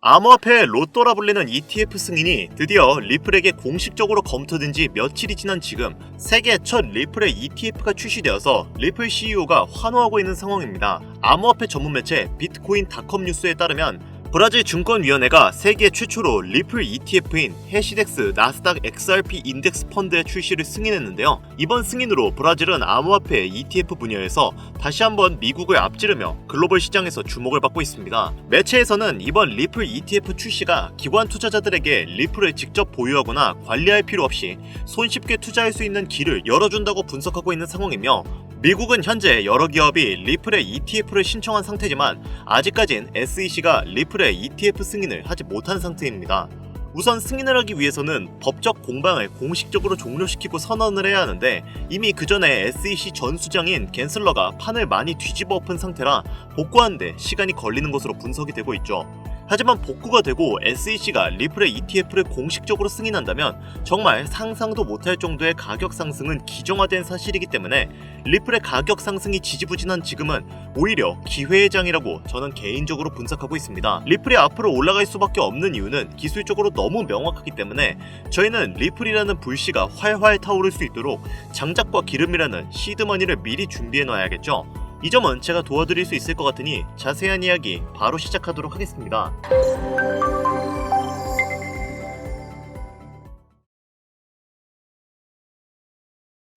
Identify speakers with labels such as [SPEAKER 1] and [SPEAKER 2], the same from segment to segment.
[SPEAKER 1] 암호화폐 로또라 불리는 ETF 승인이 드디어 리플에게 공식적으로 검토된 지 며칠이 지난 지금 세계 첫 리플의 ETF가 출시되어서 리플 CEO가 환호하고 있는 상황입니다. 암호화폐 전문 매체 비트코인닷컴 뉴스에 따르면 브라질 증권위원회가 세계 최초로 리플 ETF인 해시덱스 나스닥 XRP 인덱스 펀드의 출시를 승인했는데요. 이번 승인으로 브라질은 암호화폐 ETF 분야에서 다시 한번 미국을 앞지르며 글로벌 시장에서 주목을 받고 있습니다. 매체에서는 이번 리플 ETF 출시가 기관 투자자들에게 리플을 직접 보유하거나 관리할 필요 없이 손쉽게 투자할 수 있는 길을 열어준다고 분석하고 있는 상황이며, 미국은 현재 여러 기업이 리플의 ETF를 신청한 상태지만 아직까진 SEC가 리플의 ETF 승인을 하지 못한 상태입니다. 우선 승인을 하기 위해서는 법적 공방을 공식적으로 종료시키고 선언을 해야 하는데, 이미 그 전에 SEC 전 수장인 갠슬러가 판을 많이 뒤집어 엎은 상태라 복구하는데 시간이 걸리는 것으로 분석이 되고 있죠. 하지만 복구가 되고 SEC가 리플의 ETF를 공식적으로 승인한다면 정말 상상도 못할 정도의 가격 상승은 기정화된 사실이기 때문에 리플의 가격 상승이 지지부진한 지금은 오히려 기회의 장이라고 저는 개인적으로 분석하고 있습니다. 리플이 앞으로 올라갈 수밖에 없는 이유는 기술적으로 너무 명확하기 때문에 저희는 리플이라는 불씨가 활활 타오를 수 있도록 장작과 기름이라는 시드머니를 미리 준비해 놔야겠죠. 이 점은 제가 도와드릴 수 있을 것 같으니 자세한 이야기 바로 시작하도록 하겠습니다.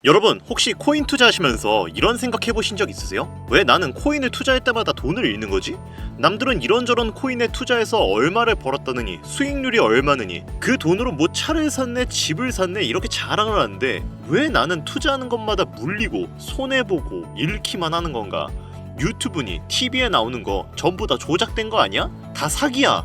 [SPEAKER 1] 여러분, 혹시 코인 투자하시면서 이런 생각 해보신 적 있으세요? 왜 나는 코인을 투자할 때마다 돈을 잃는 거지? 남들은 이런저런 코인에 투자해서 얼마를 벌었다느니, 수익률이 얼마느니, 그 돈으로 뭐 차를 샀네, 집을 샀네 이렇게 자랑을 하는데 왜 나는 투자하는 것마다 물리고 손해보고 잃기만 하는 건가? 유튜브니 TV에 나오는 거 전부 다 조작된 거 아니야? 다 사기야!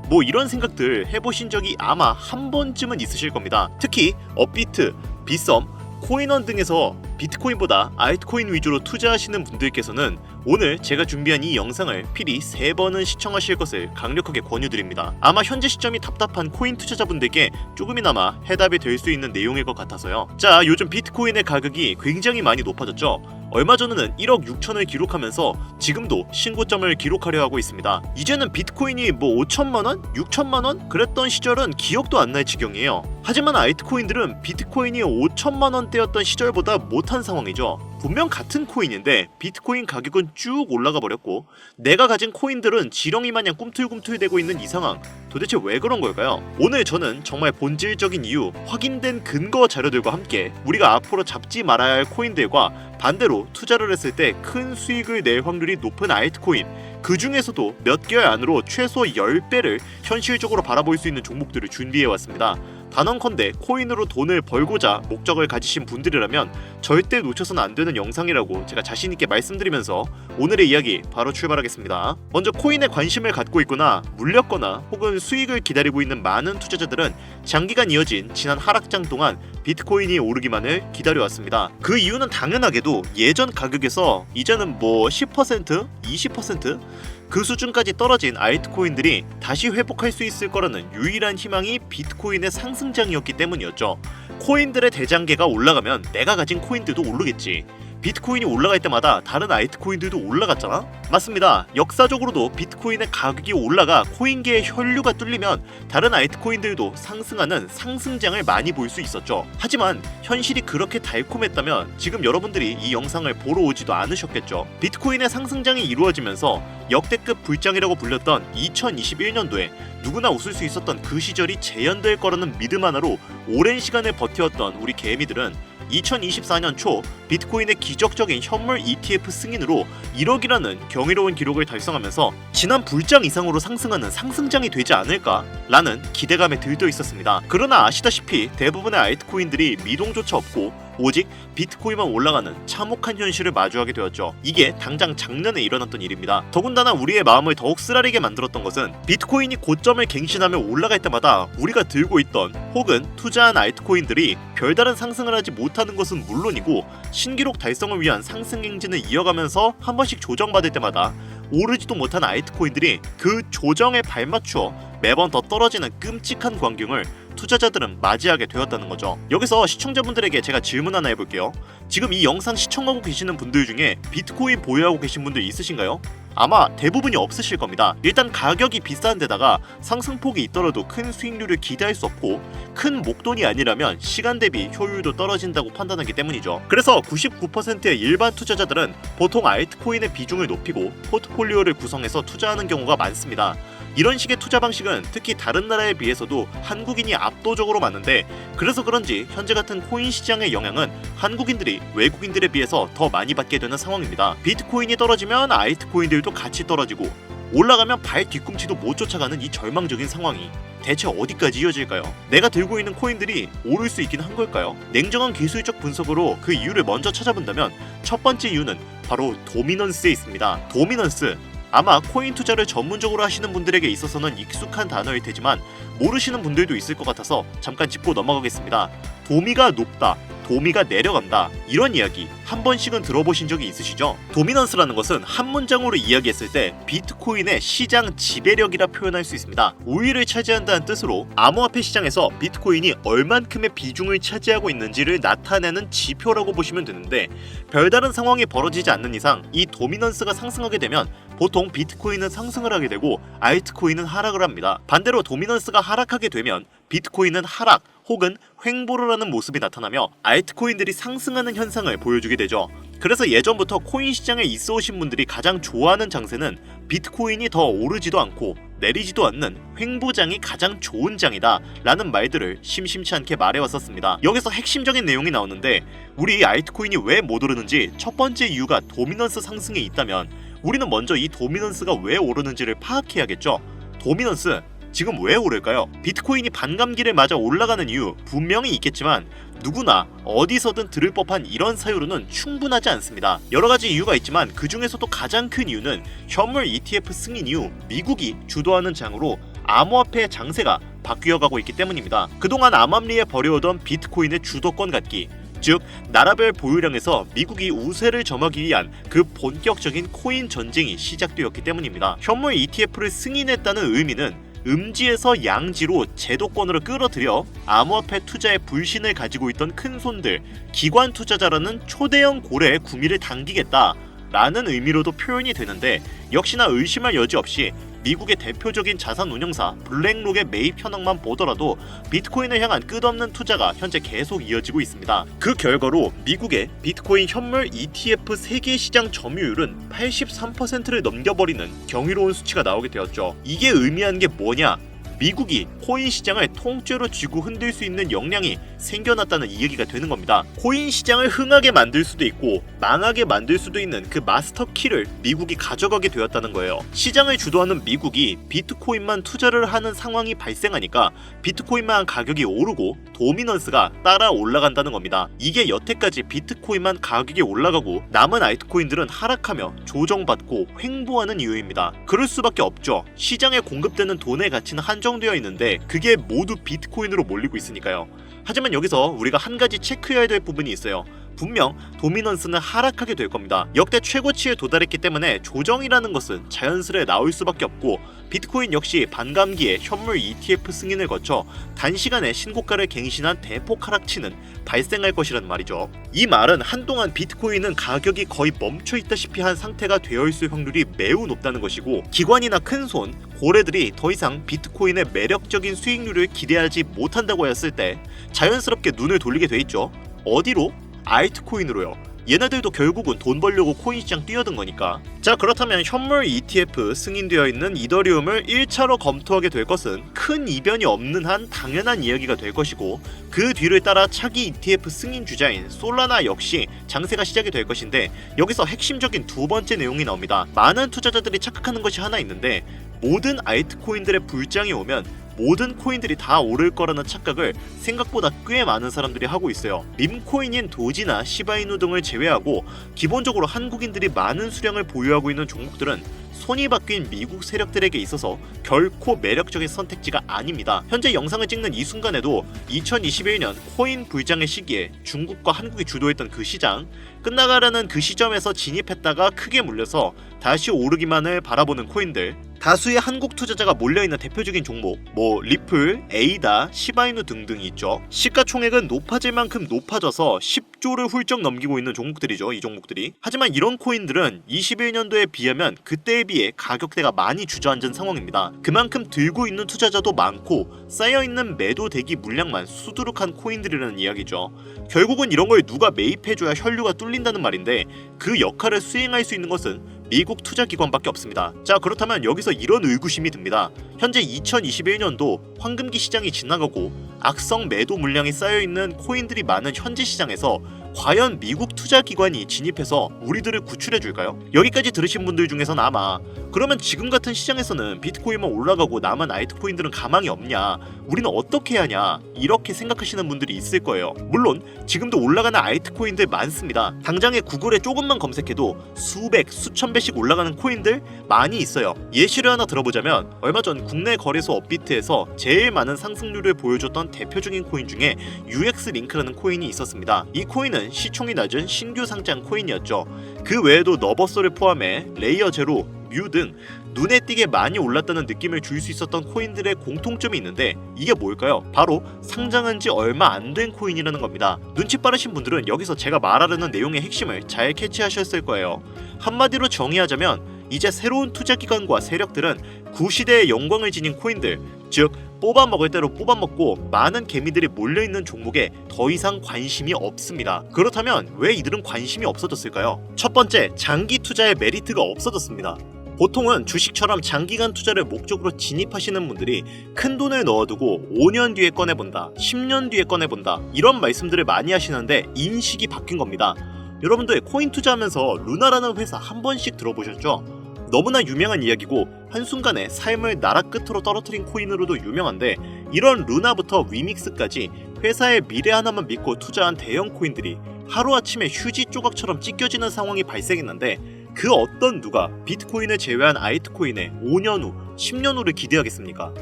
[SPEAKER 1] 뭐 이런 생각들 해보신 적이 아마 한 번쯤은 있으실 겁니다. 특히 업비트, 빗썸, 코인원 등에서 비트코인보다 알트코인 위주로 투자하시는 분들께서는 오늘 제가 준비한 이 영상을 필히 3번은 시청하실 것을 강력하게 권유드립니다. 아마 현재 시점이 답답한 코인 투자자분들께 조금이나마 해답이 될 수 있는 내용일 것 같아서요. 자, 요즘 비트코인의 가격이 굉장히 많이 높아졌죠. 얼마 전에는 1억 6천을 기록하면서 지금도 신고점을 기록하려 하고 있습니다. 이제는 비트코인이 뭐 5천만원? 6천만원? 그랬던 시절은 기억도 안 날 지경이에요. 하지만 알트코인들은 비트코인이 5천만원대였던 시절보다 못한 상황이죠. 분명 같은 코인인데 비트코인 가격은 쭉 올라가 버렸고 내가 가진 코인들은 지렁이 마냥 꿈틀꿈틀대고 있는 이 상황, 도대체 왜 그런 걸까요? 오늘 저는 정말 본질적인 이유, 확인된 근거 자료들과 함께 우리가 앞으로 잡지 말아야 할 코인들과 반대로 투자를 했을 때 큰 수익을 낼 확률이 높은 알트코인, 그 중에서도 몇 개월 안으로 최소 10배를 현실적으로 바라볼 수 있는 종목들을 준비해왔습니다. 단언컨대 코인으로 돈을 벌고자 목적을 가지신 분들이라면 절대 놓쳐서는 안 되는 영상이라고 제가 자신있게 말씀드리면서 오늘의 이야기 바로 출발하겠습니다. 먼저 코인에 관심을 갖고 있거나 물렸거나 혹은 수익을 기다리고 있는 많은 투자자들은 장기간 이어진 지난 하락장 동안 비트코인이 오르기만을 기다려왔습니다. 그 이유는 당연하게도 예전 가격에서 이제는 뭐 10%, 20%? 그 수준까지 떨어진 알트코인들이 다시 회복할 수 있을 거라는 유일한 희망이 비트코인의 상승장이었기 때문이었죠. 코인들의 대장계가 올라가면 내가 가진 코인들도 오르겠지. 비트코인이 올라갈 때마다 다른 알트코인들도 올라갔잖아? 맞습니다. 역사적으로도 비트코인의 가격이 올라가 코인계의 혈류가 뚫리면 다른 알트코인들도 상승하는 상승장을 많이 볼 수 있었죠. 하지만 현실이 그렇게 달콤했다면 지금 여러분들이 이 영상을 보러 오지도 않으셨겠죠. 비트코인의 상승장이 이루어지면서 역대급 불장이라고 불렸던 2021년도에 누구나 웃을 수 있었던 그 시절이 재현될 거라는 믿음 하나로 오랜 시간을 버텨왔던 우리 개미들은 2024년 초 비트코인의 기적적인 현물 ETF 승인으로 1억이라는 경이로운 기록을 달성하면서 지난 불장 이상으로 상승하는 상승장이 되지 않을까라는 기대감에 들떠 있었습니다. 그러나 아시다시피 대부분의 알트코인들이 미동조차 없고 오직 비트코인만 올라가는 참혹한 현실을 마주하게 되었죠. 이게 당장 작년에 일어났던 일입니다. 더군다나 우리의 마음을 더욱 쓰라리게 만들었던 것은 비트코인이 고점을 갱신하며 올라갈 때마다 우리가 들고 있던 혹은 투자한 알트코인들이 별다른 상승을 하지 못하는 것은 물론이고 신기록 달성을 위한 상승 행진을 이어가면서 한 번씩 조정받을 때마다 오르지도 못한 알트코인들이 그 조정에 발맞추어 매번 더 떨어지는 끔찍한 광경을 투자자들은 맞이하게 되었다는 거죠. 여기서 시청자분들에게 제가 질문 하나 해볼게요. 지금 이 영상 시청하고 계시는 분들 중에 비트코인 보유하고 계신 분들 있으신가요? 아마 대부분이 없으실 겁니다. 일단 가격이 비싼 데다가 상승폭이 있더라도 큰 수익률을 기대할 수 없고 큰 목돈이 아니라면 시간 대비 효율도 떨어진다고 판단하기 때문이죠. 그래서 99%의 일반 투자자들은 보통 알트코인의 비중을 높이고 포트폴리오를 구성해서 투자하는 경우가 많습니다. 이런 식의 투자 방식은 특히 다른 나라에 비해서도 한국인이 압도적으로 많은데, 그래서 그런지 현재 같은 코인 시장의 영향은 한국인들이 외국인들에 비해서 더 많이 받게 되는 상황입니다. 비트코인이 떨어지면 알트코인들도 같이 떨어지고 올라가면 발 뒤꿈치도 못 쫓아가는 이 절망적인 상황이 대체 어디까지 이어질까요? 내가 들고 있는 코인들이 오를 수 있긴 한 걸까요? 냉정한 기술적 분석으로 그 이유를 먼저 찾아본다면 첫 번째 이유는 바로 도미넌스에 있습니다. 도미넌스, 아마 코인 투자를 전문적으로 하시는 분들에게 있어서는 익숙한 단어일 테지만 모르시는 분들도 있을 것 같아서 잠깐 짚고 넘어가겠습니다. 도미가 높다, 도미가 내려간다, 이런 이야기 한 번씩은 들어보신 적이 있으시죠? 도미넌스라는 것은 한 문장으로 이야기했을 때 비트코인의 시장 지배력이라 표현할 수 있습니다. 우위를 차지한다는 뜻으로 암호화폐 시장에서 비트코인이 얼만큼의 비중을 차지하고 있는지를 나타내는 지표라고 보시면 되는데, 별다른 상황이 벌어지지 않는 이상 이 도미넌스가 상승하게 되면 보통 비트코인은 상승을 하게 되고 알트코인은 하락을 합니다. 반대로 도미넌스가 하락하게 되면 비트코인은 하락 혹은 횡보를 하는 모습이 나타나며 알트코인들이 상승하는 현상을 보여주게 되죠. 그래서 예전부터 코인 시장에 있어 오신 분들이 가장 좋아하는 장세는 비트코인이 더 오르지도 않고 내리지도 않는 횡보장이 가장 좋은 장이다 라는 말들을 심심치 않게 말해왔었습니다. 여기서 핵심적인 내용이 나오는데, 우리 알트코인이 왜 못 오르는지 첫 번째 이유가 도미넌스 상승에 있다면 우리는 먼저 이 도미넌스가 왜 오르는지를 파악해야겠죠. 도미넌스, 지금 왜 오를까요? 비트코인이 반감기를 맞아 올라가는 이유 분명히 있겠지만 누구나 어디서든 들을 법한 이런 사유로는 충분하지 않습니다. 여러 가지 이유가 있지만 그 중에서도 가장 큰 이유는 현물 ETF 승인 이후 미국이 주도하는 장으로 암호화폐 장세가 바뀌어가고 있기 때문입니다. 그동안 암암리에 벌여오던 비트코인의 주도권 갖기, 즉 나라별 보유량에서 미국이 우세를 점하기 위한 그 본격적인 코인 전쟁이 시작되었기 때문입니다. 현물 ETF를 승인했다는 의미는 음지에서 양지로 제도권으로 끌어들여 암호화폐 투자에 불신을 가지고 있던 큰손들, 기관 투자자라는 초대형 고래의 구미를 당기겠다 라는 의미로도 표현이 되는데, 역시나 의심할 여지 없이 미국의 대표적인 자산 운용사 블랙록의 매입 현황만 보더라도 비트코인을 향한 끝없는 투자가 현재 계속 이어지고 있습니다. 그 결과로 미국의 비트코인 현물 ETF 세계 시장 점유율은 83%를 넘겨버리는 경이로운 수치가 나오게 되었죠. 이게 의미하는 게 뭐냐? 미국이 코인 시장을 통째로 쥐고 흔들 수 있는 역량이 생겨났다는 이 얘기가 되는 겁니다. 코인 시장을 흥하게 만들 수도 있고 망하게 만들 수도 있는 그 마스터 키를 미국이 가져가게 되었다는 거예요. 시장을 주도하는 미국이 비트코인만 투자를 하는 상황이 발생하니까 비트코인만 가격이 오르고 도미넌스가 따라 올라간다는 겁니다. 이게 여태까지 비트코인만 가격이 올라가고 남은 알트코인들은 하락하며 조정받고 횡보하는 이유입니다. 그럴 수밖에 없죠. 시장에 공급되는 돈의 가치는 한정되어 있는데 그게 모두 비트코인으로 몰리고 있으니까요. 하지만 여기서 우리가 한 가지 체크해야 될 부분이 있어요. 분명 도미넌스는 하락하게 될 겁니다. 역대 최고치에 도달했기 때문에 조정이라는 것은 자연스레 나올 수밖에 없고, 비트코인 역시 반감기에 현물 ETF 승인을 거쳐 단시간에 신고가를 갱신한 대폭 하락치는 발생할 것이란 말이죠. 이 말은 한동안 비트코인은 가격이 거의 멈춰있다시피 한 상태가 되어 있을 확률이 매우 높다는 것이고, 기관이나 큰손, 고래들이 더 이상 비트코인의 매력적인 수익률을 기대하지 못한다고 했을 때 자연스럽게 눈을 돌리게 돼 있죠. 어디로? 알트코인으로요. 얘네들도 결국은 돈 벌려고 코인 시장 뛰어든 거니까. 자, 그렇다면 현물 ETF 승인되어 있는 이더리움을 1차로 검토하게 될 것은 큰 이변이 없는 한 당연한 이야기가 될 것이고, 그 뒤를 따라 차기 ETF 승인 주자인 솔라나 역시 장세가 시작이 될 것인데, 여기서 핵심적인 두 번째 내용이 나옵니다. 많은 투자자들이 착각하는 것이 하나 있는데, 모든 알트코인들의 불장이 오면 모든 코인들이 다 오를 거라는 착각을 생각보다 꽤 많은 사람들이 하고 있어요. 밈코인인 도지나 시바이누 등을 제외하고 기본적으로 한국인들이 많은 수량을 보유하고 있는 종목들은 손이 바뀐 미국 세력들에게 있어서 결코 매력적인 선택지가 아닙니다. 현재 영상을 찍는 이 순간에도 2021년 코인 불장의 시기에 중국과 한국이 주도했던 그 시장, 끝나가라는 그 시점에서 진입했다가 크게 물려서 다시 오르기만을 바라보는 코인들, 다수의 한국 투자자가 몰려있는 대표적인 종목 리플, 에이다, 시바이누 등등이 있죠. 시가총액은 높아질 만큼 높아져서 10조를 훌쩍 넘기고 있는 종목들이죠. 이 종목들이. 하지만 이런 코인들은 21년도에 비하면 그때에 비해 가격대가 많이 주저앉은 상황입니다. 그만큼 들고 있는 투자자도 많고 쌓여있는 매도 대기 물량만 수두룩한 코인들이라는 이야기죠. 결국은 이런 걸 누가 매입해줘야 혈류가 뚫린다는 말인데 그 역할을 수행할 수 있는 것은 미국 투자기관밖에 없습니다. 자, 그렇다면 여기서 이런 의구심이 듭니다. 현재 2021년도 황금기 시장이 지나가고 악성 매도 물량이 쌓여있는 코인들이 많은 현재 시장에서 과연 미국 투자기관이 진입해서 우리들을 구출해줄까요? 여기까지 들으신 분들 중에서는 아마 그러면 지금 같은 시장에서는 비트코인만 올라가고 남은 알트코인들은 가망이 없냐, 우리는 어떻게 해야 하냐, 이렇게 생각하시는 분들이 있을 거예요. 물론 지금도 올라가는 알트코인들 많습니다. 당장에 구글에 조금만 검색해도 수백, 수천 배씩 올라가는 코인들 많이 있어요. 예시를 하나 들어보자면 얼마 전 국내 거래소 업비트에서 제일 많은 상승률을 보여줬던 대표적인 코인 중에 UX링크라는 코인이 있었습니다. 이 코인은 시총이 낮은 신규 상장 코인이었죠. 그 외에도 너버소를 포함해 레이어 제로, 뮤 등 눈에 띄게 많이 올랐다는 느낌을 줄 수 있었던 코인들의 공통점이 있는데 이게 뭘까요? 바로 상장한 지 얼마 안 된 코인이라는 겁니다. 눈치 빠르신 분들은 여기서 제가 말하려는 내용의 핵심을 잘 캐치하셨을 거예요. 한마디로 정의하자면 이제 새로운 투자기관과 세력들은 구시대의 영광을 지닌 코인들, 즉 뽑아먹을 대로 뽑아먹고 많은 개미들이 몰려있는 종목에 더 이상 관심이 없습니다. 그렇다면 왜 이들은 관심이 없어졌을까요? 첫 번째, 장기 투자의 메리트가 없어졌습니다. 보통은 주식처럼 장기간 투자를 목적으로 진입하시는 분들이 큰 돈을 넣어두고 5년 뒤에 꺼내본다, 10년 뒤에 꺼내본다, 이런 말씀들을 많이 하시는데 인식이 바뀐 겁니다. 여러분들 코인 투자하면서 루나라는 회사 한 번씩 들어보셨죠? 너무나 유명한 이야기고 한순간에 삶을 나라 끝으로 떨어뜨린 코인으로도 유명한데, 이런 루나부터 위믹스까지 회사의 미래 하나만 믿고 투자한 대형 코인들이 하루아침에 휴지 조각처럼 찢겨지는 상황이 발생했는데, 그 어떤 누가 비트코인을 제외한 알트코인에 5년 후, 10년 후를 기대하겠습니까?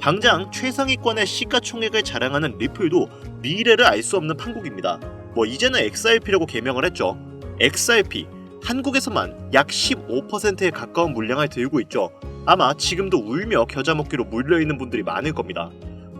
[SPEAKER 1] 당장 최상위권의 시가총액을 자랑하는 리플도 미래를 알 수 없는 판국입니다. 이제는 XRP라고 개명을 했죠. XRP, 한국에서만 약 15%에 가까운 물량을 들고 있죠. 아마 지금도 울며 겨자 먹기로 물려있는 분들이 많을 겁니다.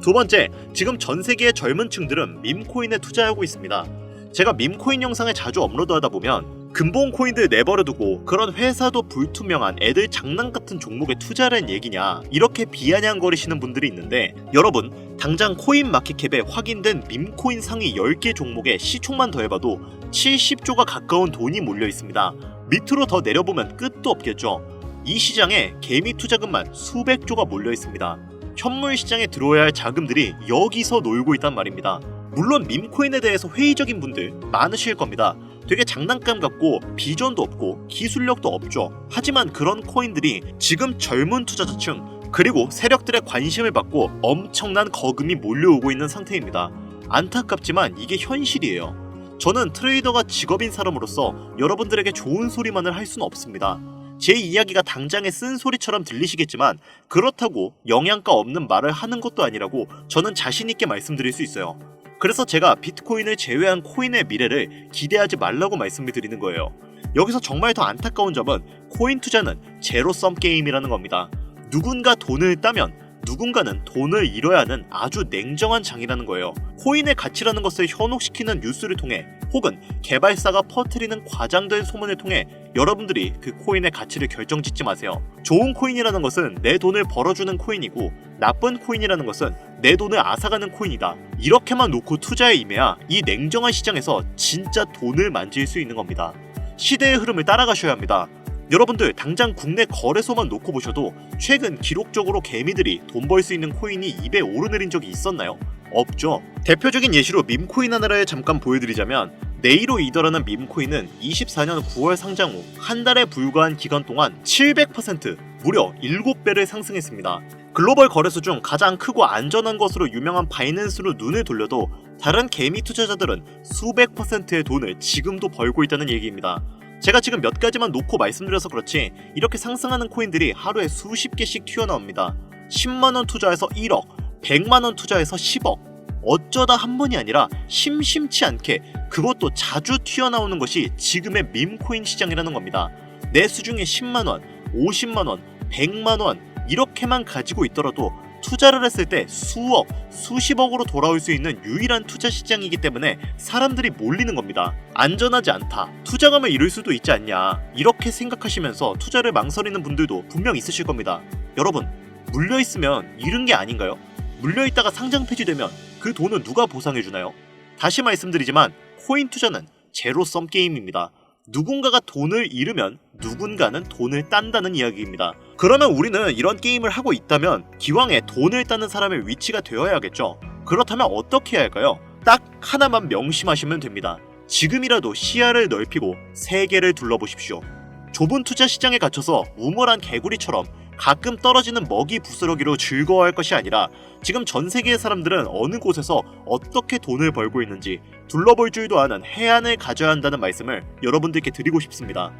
[SPEAKER 1] 두 번째, 지금 전 세계의 젊은 층들은 밈코인에 투자하고 있습니다. 제가 밈코인 영상을 자주 업로드하다 보면 근본 코인들 내버려두고 그런 회사도 불투명한 애들 장난 같은 종목에 투자하는 얘기냐, 이렇게 비아냥거리시는 분들이 있는데, 여러분 당장 코인마켓캡에 확인된 밈코인 상위 10개 종목의 시총만 더해봐도 70조가 가까운 돈이 몰려 있습니다. 밑으로 더 내려보면 끝도 없겠죠. 이 시장에 개미 투자금만 수백조가 몰려 있습니다. 현물 시장에 들어와야 할 자금들이 여기서 놀고 있단 말입니다. 물론 밈코인에 대해서 회의적인 분들 많으실 겁니다. 되게 장난감 같고 비전도 없고 기술력도 없죠. 하지만 그런 코인들이 지금 젊은 투자자층 그리고 세력들의 관심을 받고 엄청난 거금이 몰려오고 있는 상태입니다. 안타깝지만 이게 현실이에요. 저는 트레이더가 직업인 사람으로서 여러분들에게 좋은 소리만을 할 수는 없습니다. 제 이야기가 당장의 쓴소리처럼 들리시겠지만 그렇다고 영양가 없는 말을 하는 것도 아니라고 저는 자신있게 말씀드릴 수 있어요. 그래서 제가 비트코인을 제외한 코인의 미래를 기대하지 말라고 말씀을 드리는 거예요. 여기서 정말 더 안타까운 점은 코인 투자는 제로섬 게임이라는 겁니다. 누군가 돈을 따면 누군가는 돈을 잃어야 하는 아주 냉정한 장이라는 거예요. 코인의 가치라는 것을 현혹시키는 뉴스를 통해 혹은 개발사가 퍼뜨리는 과장된 소문을 통해 여러분들이 그 코인의 가치를 결정짓지 마세요. 좋은 코인이라는 것은 내 돈을 벌어주는 코인이고 나쁜 코인이라는 것은 내 돈을 앗아가는 코인이다. 이렇게만 놓고 투자에 임해야 이 냉정한 시장에서 진짜 돈을 만질 수 있는 겁니다. 시대의 흐름을 따라가셔야 합니다. 여러분들 당장 국내 거래소만 놓고 보셔도 최근 기록적으로 개미들이 돈 벌 수 있는 코인이 입에 오르내린 적이 있었나요? 없죠. 대표적인 예시로 밈코인 하나를 잠깐 보여드리자면 네이로 이더라는 밈코인은 24년 9월 상장 후 한 달에 불과한 기간 동안 700% 무려 7배를 상승했습니다. 글로벌 거래소 중 가장 크고 안전한 것으로 유명한 바이낸스로 눈을 돌려도 다른 개미 투자자들은 수백 %의 돈을 지금도 벌고 있다는 얘기입니다. 제가 지금 몇 가지만 놓고 말씀드려서 그렇지 이렇게 상승하는 코인들이 하루에 수십 개씩 튀어나옵니다. 10만원 투자해서 1억, 100만원 투자해서 10억. 어쩌다 한 번이 아니라 심심치 않게 그것도 자주 튀어나오는 것이 지금의 밈코인 시장이라는 겁니다. 내 수중에 10만원, 50만원, 100만원 이렇게만 가지고 있더라도 투자를 했을 때 수억, 수십억으로 돌아올 수 있는 유일한 투자 시장이기 때문에 사람들이 몰리는 겁니다. 안전하지 않다, 투자감을 잃을 수도 있지 않냐, 이렇게 생각하시면서 투자를 망설이는 분들도 분명 있으실 겁니다. 여러분, 물려있으면 잃은 게 아닌가요? 물려있다가 상장 폐지되면 그 돈은 누가 보상해주나요? 다시 말씀드리지만 코인 투자는 제로섬 게임입니다. 누군가가 돈을 잃으면 누군가는 돈을 딴다는 이야기입니다. 그러면 우리는 이런 게임을 하고 있다면 기왕에 돈을 따는 사람의 위치가 되어야겠죠. 그렇다면 어떻게 해야 할까요? 딱 하나만 명심하시면 됩니다. 지금이라도 시야를 넓히고 세계를 둘러보십시오. 좁은 투자 시장에 갇혀서 우물한 개구리처럼 가끔 떨어지는 먹이 부스러기로 즐거워할 것이 아니라 지금 전 세계의 사람들은 어느 곳에서 어떻게 돈을 벌고 있는지 둘러볼 줄도 아는 해안을 가져야 한다는 말씀을 여러분들께 드리고 싶습니다.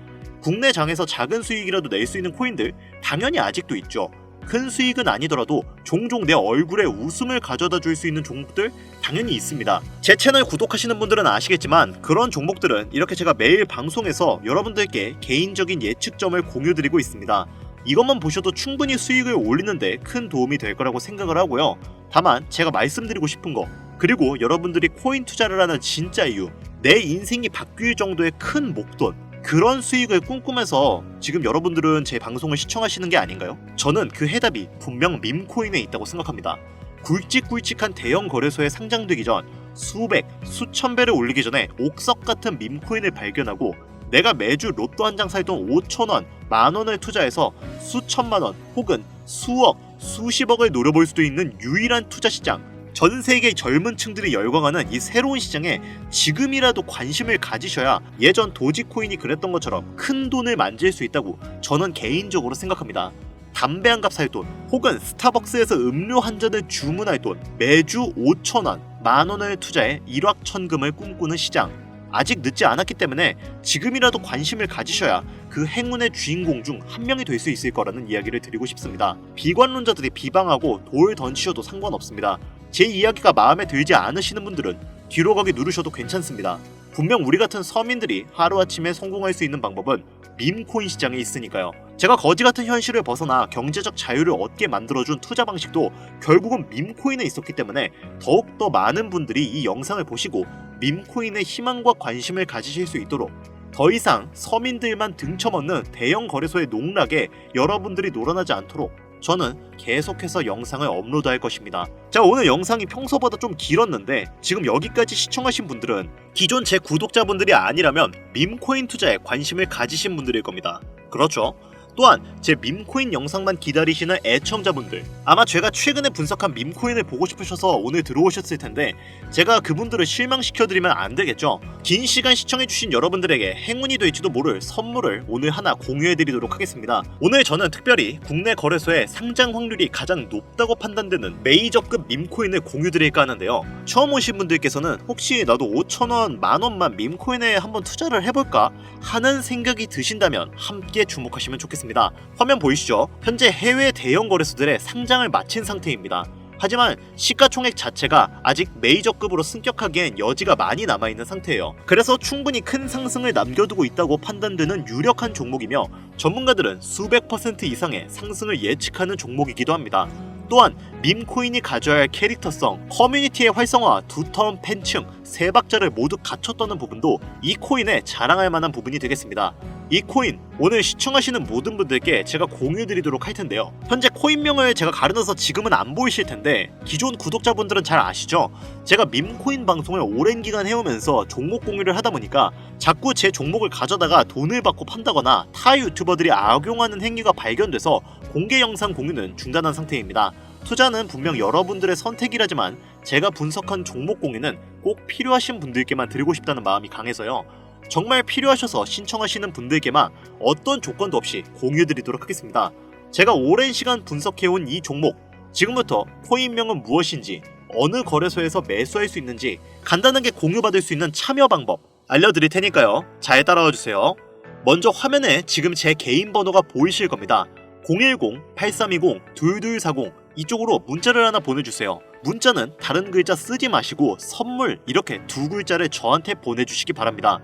[SPEAKER 1] 국내 장에서 작은 수익이라도 낼 수 있는 코인들 당연히 아직도 있죠. 큰 수익은 아니더라도 종종 내 얼굴에 웃음을 가져다 줄 수 있는 종목들 당연히 있습니다. 제 채널 구독하시는 분들은 아시겠지만 그런 종목들은 이렇게 제가 매일 방송에서 여러분들께 개인적인 예측점을 공유드리고 있습니다. 이것만 보셔도 충분히 수익을 올리는데 큰 도움이 될 거라고 생각을 하고요. 다만 제가 말씀드리고 싶은 거, 그리고 여러분들이 코인 투자를 하는 진짜 이유, 내 인생이 바뀔 정도의 큰 목돈, 그런 수익을 꿈꾸면서 지금 여러분들은 제 방송을 시청하시는 게 아닌가요? 저는 그 해답이 분명 밈코인에 있다고 생각합니다. 굵직굵직한 대형 거래소에 상장되기 전 수백, 수천 배를 올리기 전에 옥석 같은 밈코인을 발견하고 내가 매주 로또 한 장 살 돈 5,000원, 만원을 투자해서 수천만원 혹은 수억, 수십억을 노려볼 수도 있는 유일한 투자 시장, 전 세계 젊은 층들이 열광하는 이 새로운 시장에 지금이라도 관심을 가지셔야 예전 도지코인이 그랬던 것처럼 큰 돈을 만질 수 있다고 저는 개인적으로 생각합니다. 담배 한 갑 살 돈 혹은 스타벅스에서 음료 한 잔을 주문할 돈, 매주 5,000원, 만원을 투자해 일확천금을 꿈꾸는 시장, 아직 늦지 않았기 때문에 지금이라도 관심을 가지셔야 그 행운의 주인공 중 한 명이 될 수 있을 거라는 이야기를 드리고 싶습니다. 비관론자들이 비방하고 돌 던지셔도 상관없습니다. 제 이야기가 마음에 들지 않으시는 분들은 뒤로 가기 누르셔도 괜찮습니다. 분명 우리 같은 서민들이 하루아침에 성공할 수 있는 방법은 밈코인 시장에 있으니까요. 제가 거지 같은 현실을 벗어나 경제적 자유를 얻게 만들어준 투자 방식도 결국은 밈코인에 있었기 때문에 더욱더 많은 분들이 이 영상을 보시고 밈코인에 희망과 관심을 가지실 수 있도록 더 이상 서민들만 등쳐먹는 대형 거래소의 농락에 여러분들이 놀아나지 않도록 저는 계속해서 영상을 업로드할 것입니다. 자, 오늘 영상이 평소보다 좀 길었는데 지금 여기까지 시청하신 분들은 기존 제 구독자분들이 아니라면 밈코인 투자에 관심을 가지신 분들일 겁니다. 그렇죠? 또한 제 밈코인 영상만 기다리시는 애청자분들, 아마 제가 최근에 분석한 밈코인을 보고 싶으셔서 오늘 들어오셨을 텐데 제가 그분들을 실망시켜드리면 안 되겠죠. 긴 시간 시청해주신 여러분들에게 행운이 될지도 모를 선물을 오늘 하나 공유해드리도록 하겠습니다. 오늘 저는 특별히 국내 거래소의 상장 확률이 가장 높다고 판단되는 메이저급 밈코인을 공유드릴까 하는데요. 처음 오신 분들께서는 혹시 나도 5,000원, 만원만 밈코인에 한번 투자를 해볼까 하는 생각이 드신다면 함께 주목하시면 좋겠습니다. 화면 보이시죠? 현재 해외 대형 거래소들의 상장을 마친 상태입니다. 하지만 시가총액 자체가 아직 메이저급으로 승격하기엔 여지가 많이 남아있는 상태예요. 그래서 충분히 큰 상승을 남겨두고 있다고 판단되는 유력한 종목이며 전문가들은 수백 % 이상의 상승을 예측하는 종목이기도 합니다. 또한 밈코인이 가져야 할 캐릭터성, 커뮤니티의 활성화, 두터운 팬층, 세 박자를 모두 갖췄다는 부분도 이 코인에 자랑할 만한 부분이 되겠습니다. 이 코인 오늘 시청하시는 모든 분들께 제가 공유드리도록 할 텐데요. 현재 코인명을 제가 가려놔서 지금은 안 보이실 텐데 기존 구독자분들은 잘 아시죠? 제가 밈코인 방송을 오랜 기간 해오면서 종목 공유를 하다 보니까 자꾸 제 종목을 가져다가 돈을 받고 판다거나 타 유튜버들이 악용하는 행위가 발견돼서 공개 영상 공유는 중단한 상태입니다. 투자는 분명 여러분들의 선택이라지만 제가 분석한 종목 공유는 꼭 필요하신 분들께만 드리고 싶다는 마음이 강해서요. 정말 필요하셔서 신청하시는 분들께만 어떤 조건도 없이 공유드리도록 하겠습니다. 제가 오랜 시간 분석해온 이 종목, 지금부터 코인명은 무엇인지, 어느 거래소에서 매수할 수 있는지 간단하게 공유받을 수 있는 참여 방법 알려드릴 테니까요. 잘 따라와주세요. 먼저 화면에 지금 제 개인 번호가 보이실 겁니다. 010-8320-2240 이쪽으로 문자를 하나 보내주세요. 문자는 다른 글자 쓰지 마시고 선물 이렇게 두 글자를 저한테 보내주시기 바랍니다.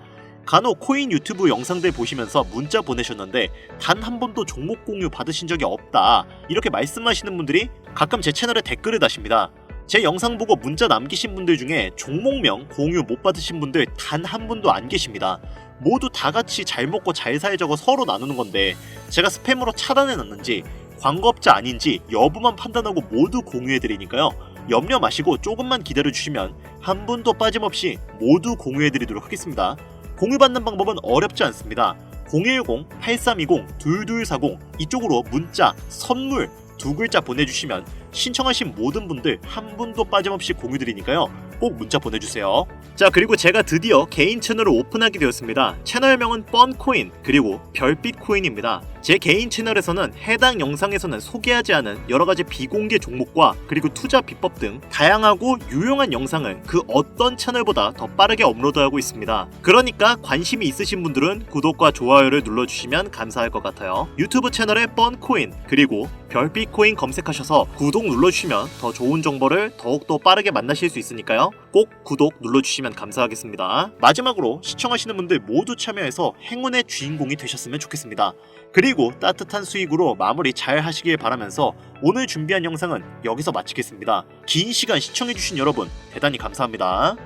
[SPEAKER 1] 간혹 코인 유튜브 영상들 보시면서 문자 보내셨는데 단 한 번도 종목 공유 받으신 적이 없다 이렇게 말씀하시는 분들이 가끔 제 채널에 댓글을 다십니다. 제 영상 보고 문자 남기신 분들 중에 종목명 공유 못 받으신 분들 단 한 분도 안 계십니다. 모두 다 같이 잘 먹고 잘 살자고 서로 나누는 건데 제가 스팸으로 차단해놨는지 광고업자 아닌지 여부만 판단하고 모두 공유해드리니까요. 염려 마시고 조금만 기다려주시면 한 분도 빠짐없이 모두 공유해드리도록 하겠습니다. 공유받는 방법은 어렵지 않습니다. 010-8320-2240 이쪽으로 문자, 선물 두 글자 보내주시면 신청하신 모든 분들 한 분도 빠짐없이 공유드리니까요. 꼭 문자 보내주세요. 자, 그리고 제가 드디어 개인 채널을 오픈하게 되었습니다. 채널명은 뻔코인 그리고 별빛코인입니다. 제 개인 채널에서는 해당 영상에서는 소개하지 않은 여러가지 비공개 종목과 그리고 투자 비법 등 다양하고 유용한 영상을 그 어떤 채널보다 더 빠르게 업로드하고 있습니다. 그러니까 관심이 있으신 분들은 구독과 좋아요를 눌러주시면 감사할 것 같아요. 유튜브 채널에 뻔코인 그리고 별빛코인 검색하셔서 구독 눌러주시면 더 좋은 정보를 더욱더 빠르게 만나실 수 있으니까요. 꼭 구독 눌러주시면 감사하겠습니다. 마지막으로 시청하시는 분들 모두 참여해서 행운의 주인공이 되셨으면 좋겠습니다. 그리고 따뜻한 수익으로 마무리 잘 하시길 바라면서 오늘 준비한 영상은 여기서 마치겠습니다. 긴 시간 시청해주신 여러분 대단히 감사합니다.